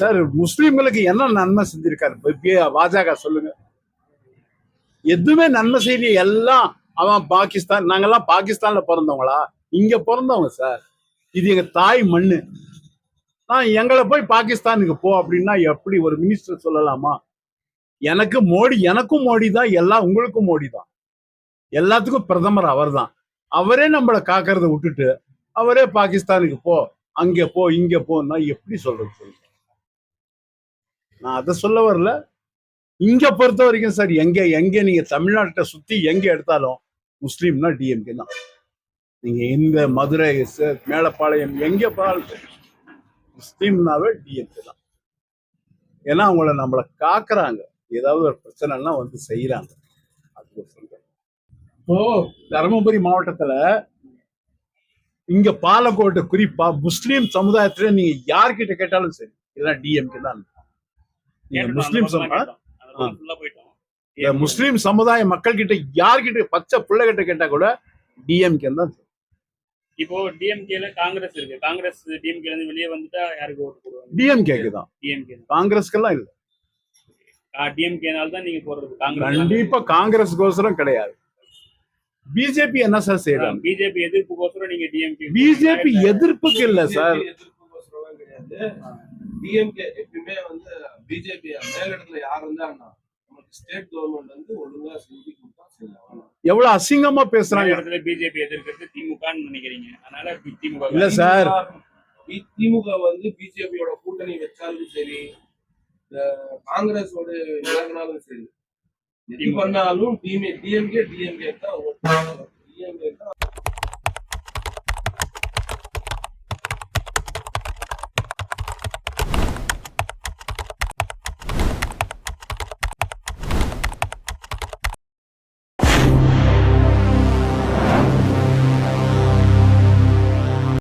Sir முஸ்லீம்களுக்கு என்ன நன்மை செஞ்சிருக்காரு பாஜக சொல்லுங்க. எதுவுமே நன்மை செய்தி எல்லாம் அவன் பாகிஸ்தான். நாங்கெல்லாம் பாகிஸ்தான்ல பிறந்தவங்களா? இங்க பிறந்தவங்க சார். இது எங்க தாய் மண்ணு. எங்களை போய் பாகிஸ்தானுக்கு போ அப்படின்னா எப்படி ஒரு மினிஸ்டர் சொல்லலாமா? எனக்கும் மோடி தான், எல்லாம் உங்களுக்கும் மோடி தான், எல்லாத்துக்கும் பிரதமர் அவர் தான். அவரே நம்மளை காக்கிறத விட்டுட்டு அவரே பாகிஸ்தானுக்கு போ, அங்க போ, இங்க போன்னா எப்படி சொல்றது சொல்லுங்க? நான் அதை சொல்ல வரல. இங்க பொறுத்த வரைக்கும் சார், எங்க நீங்க தமிழ்நாட்டை சுத்தி எங்க எடுத்தாலும் முஸ்லீம்னா டிஎம்கே தான். நீங்க இந்த மதுரை, மேலப்பாளையம் எங்க போனாலும் முஸ்லீம்னாவே டிஎம்கே தான். ஏன்னா அவங்கள நம்மளை காக்குறாங்க. ஏதாவது ஒரு பிரச்சனைனா வந்து செய்யறாங்க. அது சொல்றேன். இப்போ தருமபுரி மாவட்டத்துல இங்க பாலக்கோட்டை குறிப்பா முஸ்லீம் சமுதாயத்துல நீங்க யார்கிட்ட கேட்டாலும் சரி, இதெல்லாம் டிஎம்கே தான். நீங்க முஸ்லீம் சமுதாய மக்கள் கிட்ட யார்கிட்ட, பச்சை பிள்ளைகிட்ட கேட்டா கூட டிஎம்கே தான். இப்போ டிஎம்கேல காங்கிரஸ் இருக்கு. காங்கிரஸ் டிஎம்கேல இருந்து வெளியே வந்துட்டா யாருக்கு ஓட்டு போடுவாங்க? டிஎம்கேக்கு தான். காங்கிரஸ்க்கெல்லாம் இல்ல. டிஎம்கேனால தான் நீங்க போறது. கண்டிப்பா காங்கிரஸ்கோசரம் கிடையாது. பிஜேபி என்ன சார் செய்யறாங்க? பிஜேபி எதிர்ப்புக்கோசரம் நீங்க டிஎம்கே. பிஜேபி எதிர்ப்புக்கு இல்ல சார். டிஎம்கே எப்பவுமே வந்து பிஜேபி மேலிடத்துல யார் இருந்தாங்கன்னா ஸ்டேட் கவர்மெண்ட் வந்து ஒழுங்கா செஞ்சு கொடுத்தா செய்யலாம். எவ்வளவு அசிங்கமா பேசுறாங்க. இடத்துல பிஜேபி எதிர்க்கிறது திமுகன்னு நினைக்கிறீங்க. அதனால திமுக இல்ல சார். திமுக வந்து பிஜேபியோட கூட்டணி வச்சாலும் சரி, காங்கிரஸோட இறங்கினாலும் சரி, எது பண்ணாலும் டிஎம்கே தான்.